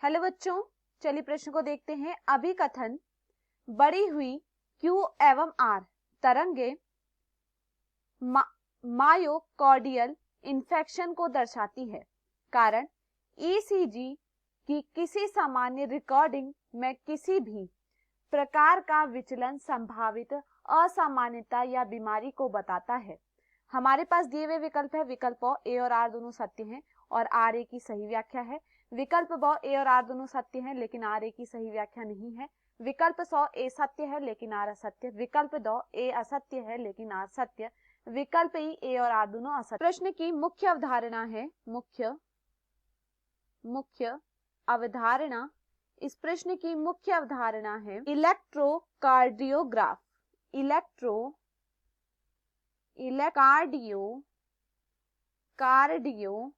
Hello बच्चों, चलिए प्रश्न को देखते हैं। अभिकथन बढ़ी हुई Q एवं R तरंगे मायोकार्डियल इन्फेक्शन को दर्शाती है। कारण ECG की किसी सामान्य रिकॉर्डिंग में किसी भी प्रकार का विचलन संभावित असामान्यता या बीमारी को बताता है। हमारे पास दिए हुए विकल्प है। विकल्प A और R दोनों सत्य हैं और R A की सही व्याख्या है। विकल्प ब A और R दोनों सत्य हैं लेकिन R A की सही व्याख्या नहीं है। विकल्प 100 A सत्य है लेकिन R असत्य। विकल्प 2 A असत्य है लेकिन R सत्य। विकल्प ई A और R दोनों असत्य। प्रश्न की मुख्य अवधारणा है मुख्य अवधारणा इस प्रश्न की मुख्य अवधारणा है इलेक्ट्रोकार्डियोग्राफ। कार्डियोग्राफ।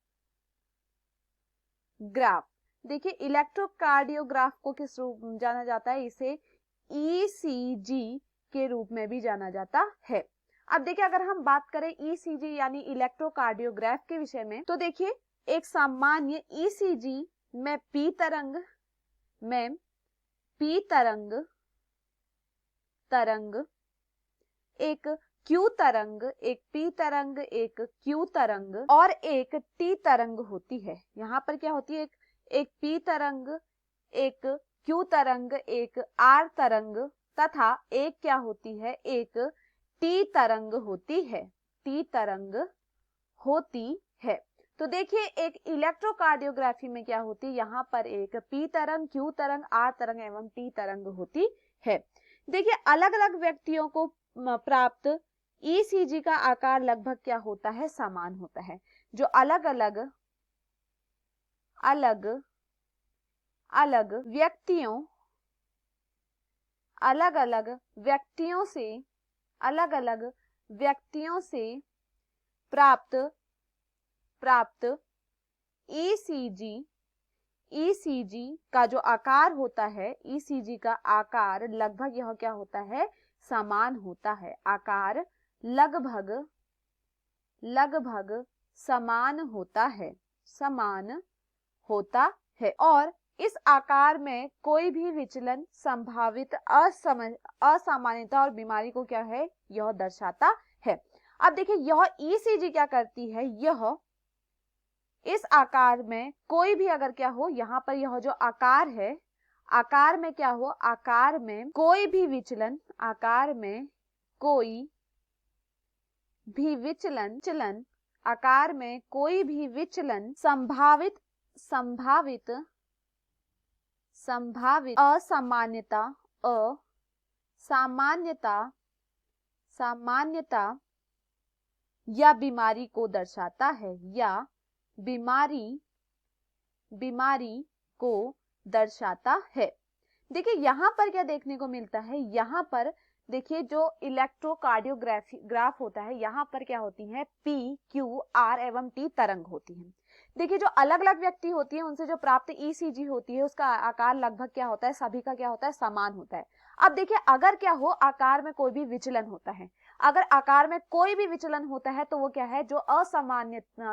देखिए, इलेक्ट्रोकार्डियोग्राफ को किस रूप में जाना जाता है? इसे ECG के रूप में भी जाना जाता है। अब देखिए, अगर हम बात करें ECG यानी इलेक्ट्रोकार्डियोग्राफ के विषय में, तो देखिए एक सामान्य ECG में P तरंग, एक Q तरंग, एक P तरंग, एक Q तरंग और एक T तरंग होती है। यहाँ पर क्या होती है? एक P तरंग, एक Q तरंग, एक R तरंग तथा एक क्या होती है? एक T तरंग होती है। तो देखिए, एक इलेक्ट्रोकार्डियोग्राफी में क्या होती है? यहाँ पर एक P तरंग, Q तरंग, R तरंग एवं T तरंग होती है। देखिए, अलग अलग व्यक्तियों को प्राप्त ECG का आकार लगभग क्या होता है? समान होता है। जो अलग अलग व्यक्तियों से प्राप्त ECG का जो आकार होता है, ECG का आकार लगभग यह क्या होता है? समान होता है। आकार लगभग समान होता है और इस आकार में कोई भी विचलन संभावित असामान्यता और बीमारी को क्या है? यह दर्शाता है। अब देखिए, यह ECG क्या करती है? यह इस आकार में कोई भी अगर क्या हो, यहाँ पर यह जो आकार है, आकार में क्या हो? आकार में कोई भी विचलन, आकार में कोई भी विचलन संभावित असामान्यता या बीमारी को दर्शाता है, या बीमारी को दर्शाता है। देखिए, यहाँ पर क्या देखने को मिलता है? यहाँ पर देखिए, जो इलेक्ट्रोकार्डियोग्राफ होता है, यहाँ पर क्या होती है? P, Q, R एवं T तरंग होती है। देखिए, जो अलग अलग व्यक्ति होती है उनसे जो प्राप्त ECG होती है उसका आकार लगभग क्या होता है? सभी का क्या होता है? समान होता है। अब देखिए, अगर क्या हो, आकार में कोई भी विचलन होता है, अगर आकार में कोई भी विचलन होता है तो वो क्या है? जो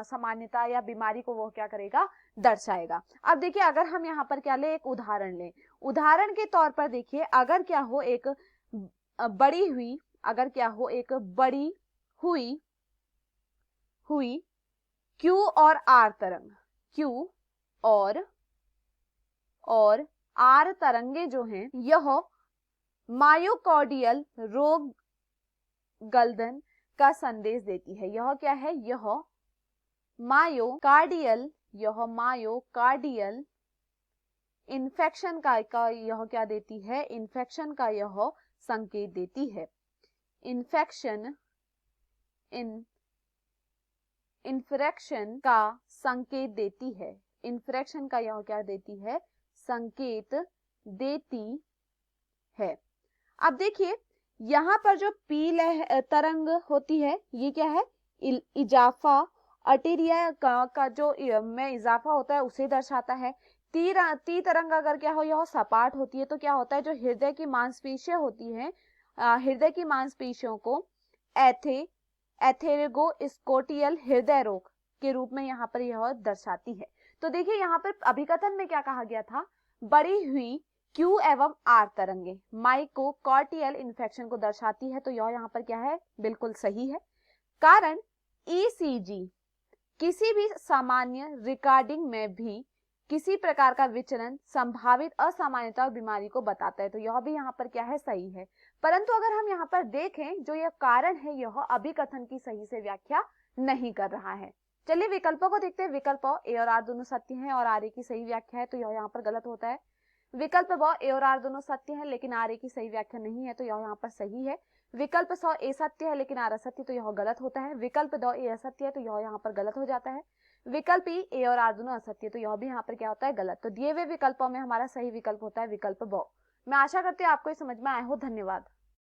सामान्यता या बीमारी को वो क्या करेगा? दर्शाएगा। अब देखिए, अगर हम यहाँ पर क्या ले, एक उदाहरण लें। उदाहरण के तौर पर देखिए, अगर क्या हो, एक बड़ी हुई Q और R तरंग, Q और R तरंगे जो हैं, यह मायोकार्डियल रोग गलदन का संदेश देती है। यह क्या है? यह मायोकार्डियल इन्फेक्शन का यह क्या देती है? इन्फेक्शन का यह संकेत देती है। इन्फेक्शन का संकेत देती है। इन्फेक्शन का यह क्या देती है? संकेत देती है। अब देखिए, यहाँ पर जो P तरंग होती है, ये क्या है? इजाफा, अर्टेरिया का जो में इजाफा होता है उसे दर्शाता है। टी तरंग अगर क्या हो, यह सपाट होती है तो क्या होता है? जो हृदय की मांसपेशियां होती हैं, हृदय की मांसपेशियों को एथेरोस्क्लेरोटिक हृदय रोग के रूप में यहाँ पर यह दर्शाती है। तो देखिए यहाँ पर अभिकथन में क्या कहा गया था, बढ़ी हुई Q एवं R तरंगे माइकोकार्डियल इन्फेक्शन को दर्शाती है, तो यह यहाँ पर क्या है, बिल्कुल सही है। कारण ECG किसी भी सामान्य रिकॉर्डिंग में भी किसी प्रकार का विचलन संभावित असामान्यता और बीमारी को बताता है, तो यह भी यहाँ पर क्या है, सही है। परंतु अगर हम यहाँ पर देखें, जो यह कारण है यह अभिकथन की सही से व्याख्या नहीं कर रहा है। चलिए विकल्पों को देखते हैं। विकल्प ए और आर दोनों सत्य हैं और आर ए की सही व्याख्या है, तो यह यहाँ पर गलत होता है। विकल्प ब ए और आर दोनों सत्य है लेकिन आर ए की सही व्याख्या नहीं है, तो यह यहाँ पर सही है। विकल्प स ए सत्य है लेकिन आर असत्य, तो यह गलत होता है। विकल्प द ए असत्य है, तो यह यहाँ पर गलत हो जाता है। विकल्प ई ए और आर दोनों असत्य, तो यह भी यहाँ पर क्या होता है, गलत। तो दिए हुए विकल्पों में हमारा सही विकल्प होता है विकल्प ब। मैं आशा करती हूँ आपको ये समझ में आया हो। धन्यवाद।